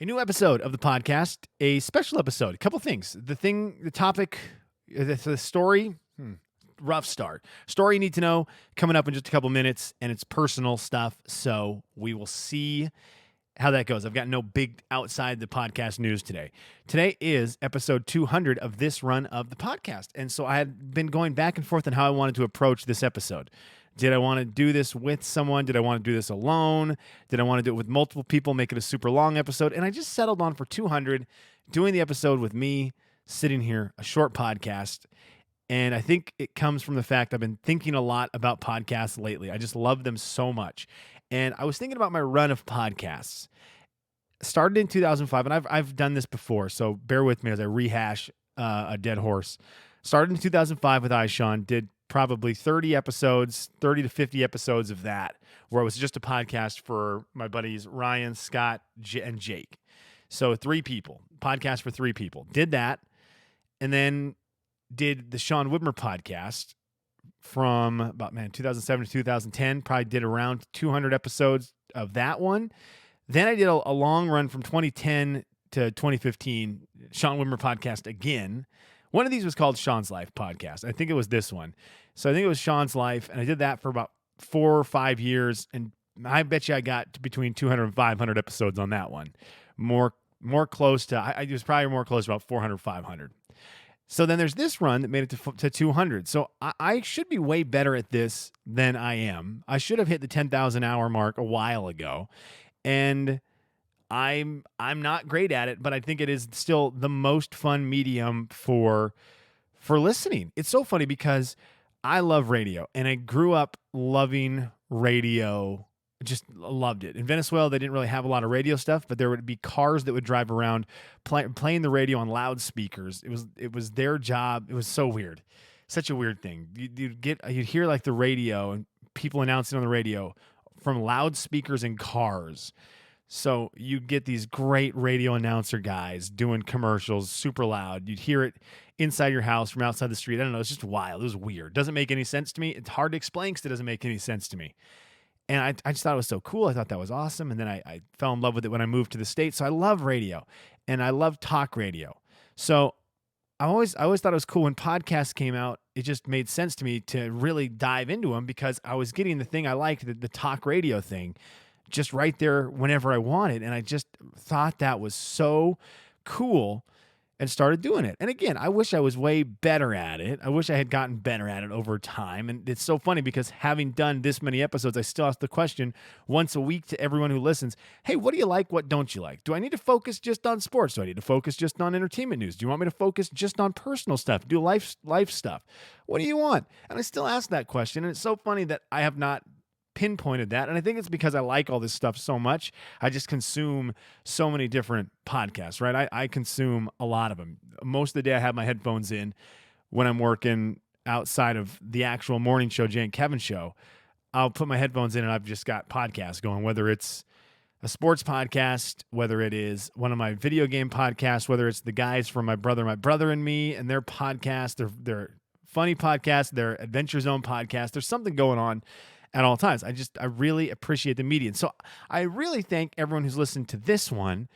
A new episode of the podcast, a special episode, a couple things. The topic, the story, rough start. Story you need to know coming up in just a couple minutes, and it's personal stuff. So we will see how that goes. I've got no big outside the podcast news today. Today is episode 200 of this run of the podcast. And so I had been going back and forth on how I wanted to approach this episode. Did I want to do this with someone? Did I want to do this alone? Did I want to do it with multiple people, make it a super long episode? And I just settled on for 200, doing the episode with me sitting here, a short podcast. And I think it comes from the fact I've been thinking a lot about podcasts lately. I just love them so much. And I was thinking about my run of podcasts. Started in 2005, and I've done this before, so bear with me as I rehash a dead horse. Started in 2005 with iSean, did probably 30 episodes, 30 to 50 episodes of that, where it was just a podcast for my buddies Ryan, Scott, and Jake. So 3 people, podcast for 3 people. Did that, and then did the Sean Whitmer podcast from about 2007 to 2010. Probably did around 200 episodes of that one. Then I did a long run from 2010 to 2015, Sean Whitmer podcast again. One of these was called Sean's Life podcast. I think it was this one. So I think it was Sean's Life, and I did that for about 4 or 5 years, and I bet you I got to between 200 and 500 episodes on that one. More close to, I was probably more close to about 400, 500. So then there's this run that made it to 200. So I should be way better at this than I am. I should have hit the 10,000 hour mark a while ago. And I'm not great at it, but I think it is still the most fun medium for listening. It's so funny because I love radio, and I grew up loving radio. Just loved it. In Venezuela, they didn't really have a lot of radio stuff, but there would be cars that would drive around playing the radio on loudspeakers. It was their job. It was so weird, such a weird thing. You'd hear like the radio and people announcing on the radio from loudspeakers in cars. So you get these great radio announcer guys doing commercials super loud. You'd hear it inside your house from outside the street. I don't know. It's just wild. It was weird. Doesn't make any sense to me. It's hard to explain because it doesn't make any sense to me. And I just thought it was so cool. I thought that was awesome. And then I fell in love with it when I moved to the States. So I love radio, and I love talk radio. So I always thought it was cool when podcasts came out. It just made sense to me to really dive into them because I was getting the thing I liked, the talk radio thing, just right there whenever I wanted. And I just thought that was so cool and started doing it. And again, I wish I was way better at it. I wish I had gotten better at it over time. And it's so funny because having done this many episodes, I still ask the question once a week to everyone who listens, hey, what do you like? What don't you like? Do I need to focus just on sports? Do I need to focus just on entertainment news? Do you want me to focus just on personal stuff? Do life stuff? What do you want? And I still ask that question. And it's so funny that I have not pinpointed that. And I think it's because I like all this stuff so much. I just consume so many different podcasts, right? I consume a lot of them. Most of the day I have my headphones in when I'm working outside of the actual morning show, Jay and Kevin show. I'll put my headphones in and I've just got podcasts going, whether it's a sports podcast, whether it is one of my video game podcasts, whether it's the guys from my brother and me and their podcast, their funny podcast, their Adventure Zone podcast. There's something going on at all times. I really appreciate the medium. So I really thank everyone who's listened to this one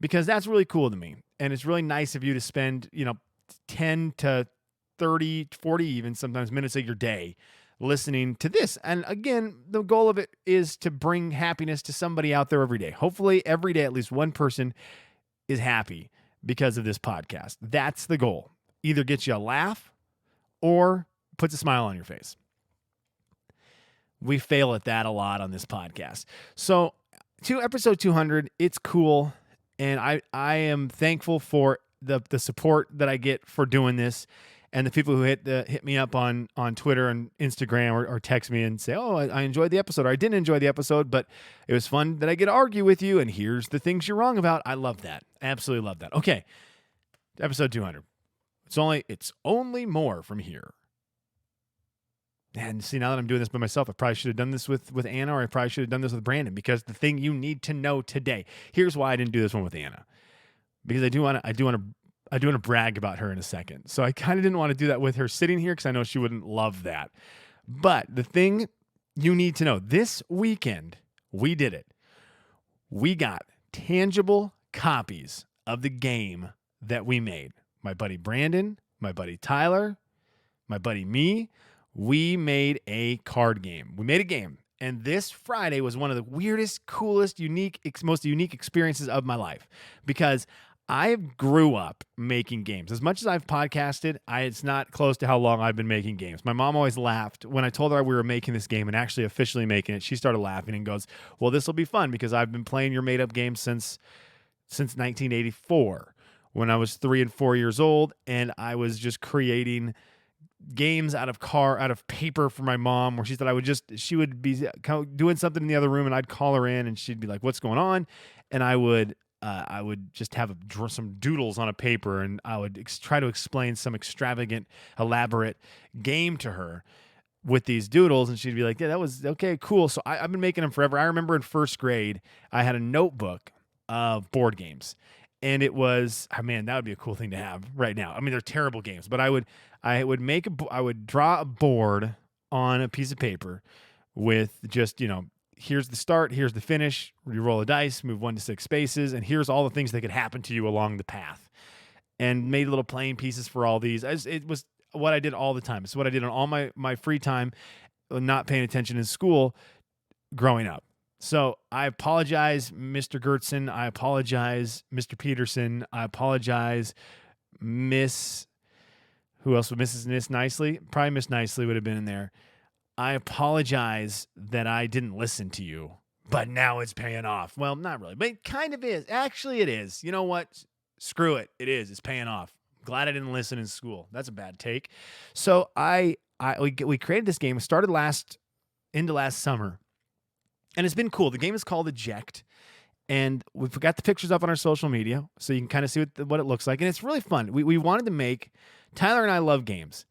because that's really cool to me. And it's really nice of you to spend, 10 to 30, 40 even sometimes minutes of your day listening to this. And again, the goal of it is to bring happiness to somebody out there every day. Hopefully every day, at least one person is happy because of this podcast. That's the goal. Either gets you a laugh or puts a smile on your face. We fail at that a lot on this podcast. So to episode 200, it's cool. And I am thankful for the support that I get for doing this and the people who hit me up on Twitter and Instagram or text me and say, oh, I enjoyed the episode, or I didn't enjoy the episode, but it was fun that I get to argue with you. And here's the things you're wrong about. I love that. Absolutely love that. Okay. Episode 200. It's only more from here. And see, now that I'm doing this by myself, I probably should have done this with Anna, or I probably should have done this with Brandon, because the thing you need to know today, here's why I didn't do this one with Anna, because I do want to brag about her in a second. So I kind of didn't want to do that with her sitting here because I know she wouldn't love that. But the thing you need to know, this weekend, we did it. We got tangible copies of the game that we made. My buddy Brandon, my buddy Tyler, my buddy me, we made a card game. We made a game. And this Friday was one of the weirdest, coolest, most unique experiences of my life, because I grew up making games. As much as I've podcasted, it's not close to how long I've been making games. My mom always laughed when I told her we were making this game and actually officially making it. She started laughing and goes, well, this will be fun because I've been playing your made-up games since 1984 when I was 3 and 4 years old, and I was just creating games out of paper for my mom, where she would be doing something in the other room and I'd call her in and she'd be like, what's going on? And I would just have some doodles on a paper, and I would try to explain some extravagant, elaborate game to her with these doodles, and she'd be like, yeah, that was okay, cool. So I've been making them forever. I remember in first grade, I had a notebook of board games, and it was, oh man, that would be a cool thing to have right now. I mean, they're terrible games, but I would draw a board on a piece of paper with just, here's the start, here's the finish. You roll a dice, move 1 to 6 spaces, and here's all the things that could happen to you along the path. And made little playing pieces for all these. It was what I did all the time. It's what I did on all my free time, not paying attention in school growing up. So I apologize, Mr. Gertson. I apologize, Mr. Peterson. I apologize, Miss... Who else would Miss Nicely? Probably Miss Nicely would have been in there. I apologize that I didn't listen to you, but now it's paying off. Well, not really, but it kind of is. Actually, it is. You know what? Screw it. It is. It's paying off. Glad I didn't listen in school. That's a bad take. So we created this game. It started into last summer, and it's been cool. The game is called EJECT, and we've got the pictures up on our social media, so you can kind of see what it looks like, and it's really fun. We wanted to make, Tyler and I love games,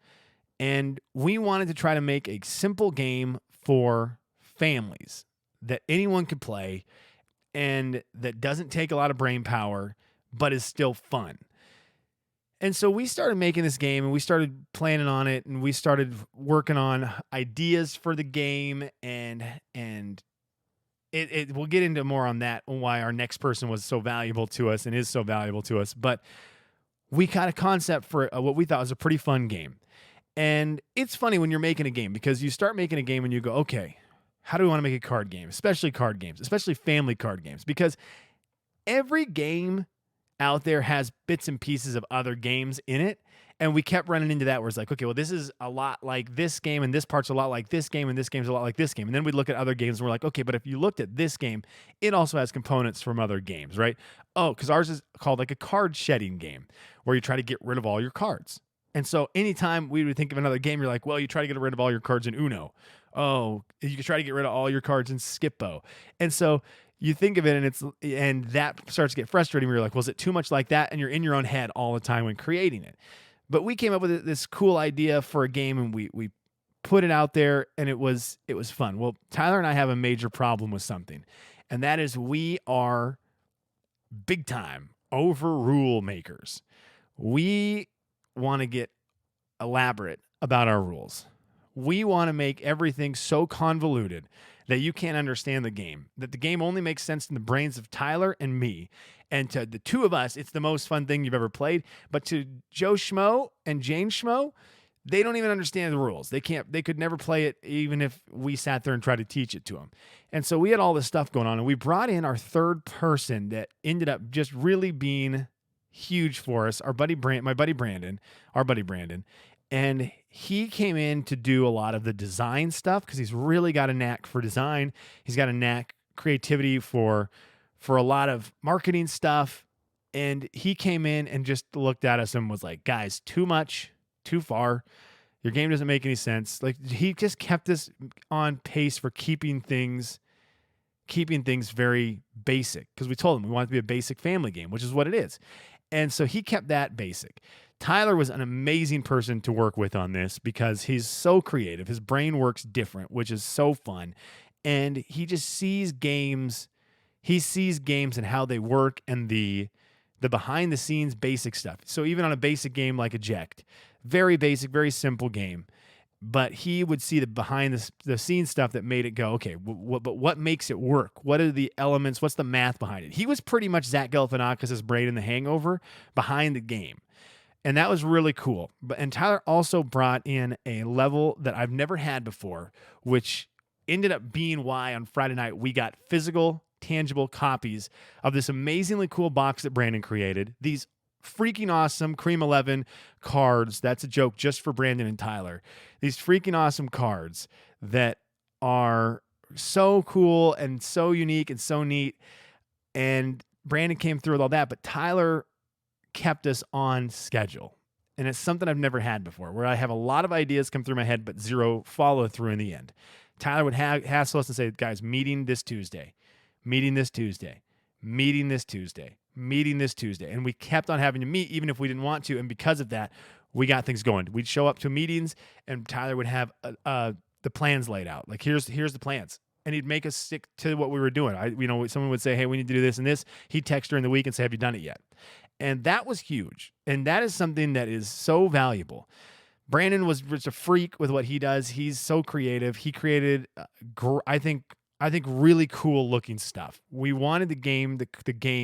and we wanted to try to make a simple game for families that anyone could play and that doesn't take a lot of brain power, but is still fun. And so we started making this game, and we started planning on it, and we started working on ideas for the game, and we'll get into more on that, why our next person was so valuable to us and is so valuable to us. But we got a concept for what we thought was a pretty fun game. And it's funny when you're making a game, because you start making a game and you go, okay, how do we want to make a card game? Especially card games, especially family card games, because every game out there has bits and pieces of other games in it. And we kept running into that where it's like, okay, well, this is a lot like this game, and this part's a lot like this game, and this game's a lot like this game. And then we look at other games and we're like, okay, but if you looked at this game, it also has components from other games, right? Oh, because ours is called like a card shedding game, where you try to get rid of all your cards. And so anytime we would think of another game, you're like, well, you try to get rid of all your cards in Uno. Oh, you could try to get rid of all your cards in Skippo. And so you think of it, and that starts to get frustrating. Where you're like, well, is it too much like that? And you're in your own head all the time when creating it. But we came up with this cool idea for a game, and we put it out there, and it was fun. Well, Tyler and I have a major problem with something, and that is we are big time overrule makers. We want to get elaborate about our rules. We want to make everything so convoluted that you can't understand the game, that the game only makes sense in the brains of Tyler and me. And to the two of us, it's the most fun thing you've ever played. But to Joe Schmo and Jane Schmo, they don't even understand the rules. They could never play it, even if we sat there and tried to teach it to them. And so we had all this stuff going on, and we brought in our third person that ended up just really being huge for us, my buddy Brandon, and he came in to do a lot of the design stuff, because he's really got a knack for design. He's got a knack, creativity for a lot of marketing stuff. And he came in and just looked at us and was like, guys, too much, too far. Your game doesn't make any sense. Like, he just kept us on pace for keeping things very basic, because we told him we want it to be a basic family game, which is what it is. And so he kept that basic. Tyler was an amazing person to work with on this, because he's so creative. His brain works different, which is so fun. And he just sees games. He sees games and how they work, and the behind the scenes basic stuff. So even on a basic game like EJECT, very basic, very simple game, but he would see the behind the scenes stuff that made it go, okay, but what makes it work? What are the elements? What's the math behind it? He was pretty much Zach Galifianakis' brain in The Hangover behind the game. And that was really cool. And Tyler also brought in a level that I've never had before, which ended up being why on Friday night we got physical, tangible copies of this amazingly cool box that Brandon created. These freaking awesome Cream 11 cards. That's a joke just for Brandon and Tyler. These freaking awesome cards that are so cool and so unique and so neat. And Brandon came through with all that, but Tyler kept us on schedule. And it's something I've never had before, where I have a lot of ideas come through my head, but zero follow through in the end. Tyler would hassle us and say, guys, meeting this Tuesday, meeting this Tuesday, meeting this Tuesday, meeting this Tuesday. And we kept on having to meet even if we didn't want to. And because of that, we got things going. We'd show up to meetings and Tyler would have the plans laid out. Like, here's the plans. And he'd make us stick to what we were doing. Someone would say, hey, we need to do this and this. He'd text during the week and say, have you done it yet? And that was huge. And that is something that is so valuable. Brandon was just a freak with what he does. He's so creative. He created, I think really cool looking stuff. We wanted the game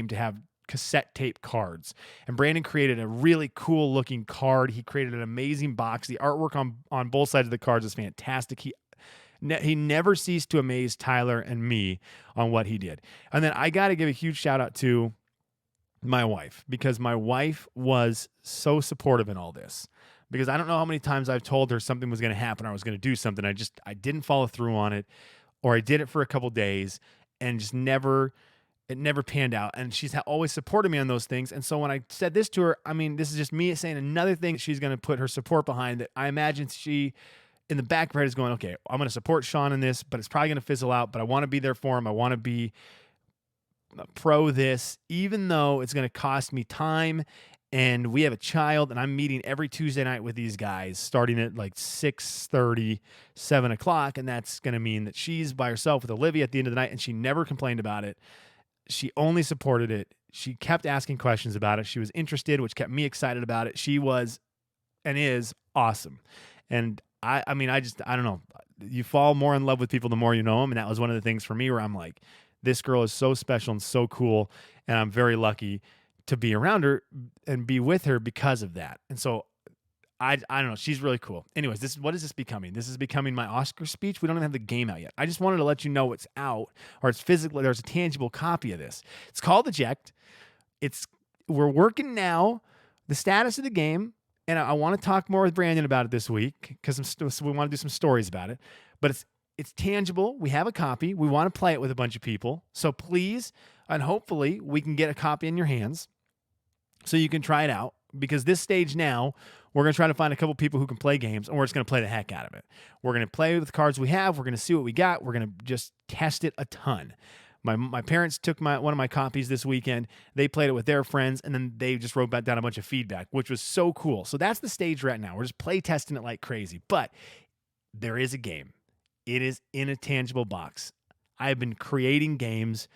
to have cassette tape cards. And Brandon created a really cool looking card. He created an amazing box. The artwork on both sides of the cards is fantastic. He never ceased to amaze Tyler and me on what he did. And then I got to give a huge shout out to my wife, because my wife was so supportive in all this. Because I don't know how many times I've told her something was going to happen, or I was going to do something. I didn't follow through on it, or I did it for a couple days and just it never panned out. And she's always supported me on those things. And so when I said this to her, I mean, this is just me saying another thing she's going to put her support behind, that I imagine she, in the back of her head, is going, okay, I'm going to support Sean in this, but it's probably going to fizzle out, but I want to be there for him. I want to be pro this, even though it's going to cost me time. And we have a child, and I'm meeting every Tuesday night with these guys starting at like 6:30, 7 o'clock. And that's going to mean that she's by herself with Olivia at the end of the night. And she never complained about it. She only supported it. She kept asking questions about it. She was interested, which kept me excited about it. She was and is awesome. And I don't know. You fall more in love with people the more you know them. And that was one of the things for me where I'm like, this girl is so special and so cool. And I'm very lucky to be around her and be with her because of that. And so I don't know. She's really cool. Anyways, what is this becoming? This is becoming my Oscar speech. We don't even have the game out yet. I just wanted to let you know it's out, or it's physically, there's a tangible copy of this. It's called EJECT. We're working now, the status of the game. And I want to talk more with Brandon about it this week, because we want to do some stories about it. But it's tangible. We have a copy. We want to play it with a bunch of people. So please, and hopefully we can get a copy in your hands so you can try it out. Because this stage now, we're going to try to find a couple people who can play games, and we're just going to play the heck out of it. We're going to play with the cards we have. We're going to see what we got. We're going to just test it a ton. My parents took one of my copies this weekend. They played it with their friends, and then they just wrote back down a bunch of feedback, which was so cool. So that's the stage right now. We're just play testing it like crazy. But there is a game. It is in a tangible box. I have been creating games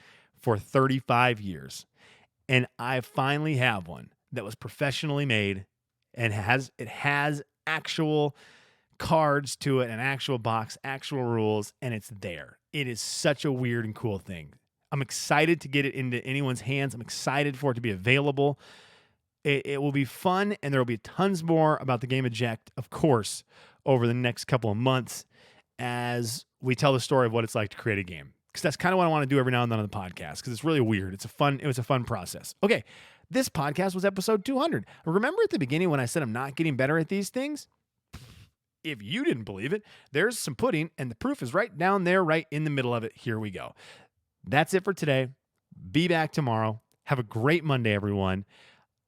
for 35 years, and I finally have one that was professionally made and it has actual cards to it, an actual box, actual rules, and it's there. It is such a weird and cool thing. I'm excited to get it into anyone's hands. I'm excited for it to be available. It will be fun, and there will be tons more about the game EJECT, of course, over the next couple of months as we tell the story of what it's like to create a game. Because that's kind of what I want to do every now and then on the podcast, because it's really weird. It was a fun process. Okay, this podcast was episode 200. Remember at the beginning when I said I'm not getting better at these things? If you didn't believe it, there's some pudding, and the proof is right down there, right in the middle of it. Here we go. That's it for today. Be back tomorrow. Have a great Monday, everyone.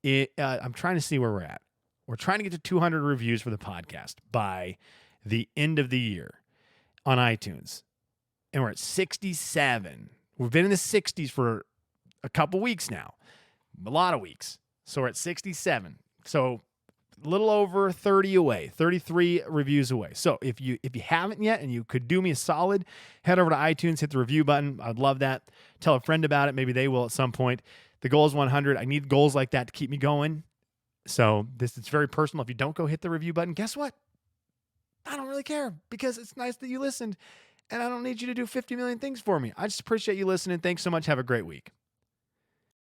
I'm trying to see where we're at. We're trying to get to 200 reviews for the podcast by the end of the year on iTunes. And we're at 67. We've been in the 60s for a couple weeks now. A lot of weeks. So we're at 67. So a little over 30 away, 33 reviews away. So if you haven't yet and you could do me a solid, head over to iTunes, hit the review button. I'd love that. Tell a friend about it. Maybe they will at some point. The goal is 100. I need goals like that to keep me going. So it's very personal. If you don't go hit the review button, guess what? I don't really care because it's nice that you listened and I don't need you to do 50 million things for me. I just appreciate you listening. Thanks so much. Have a great week.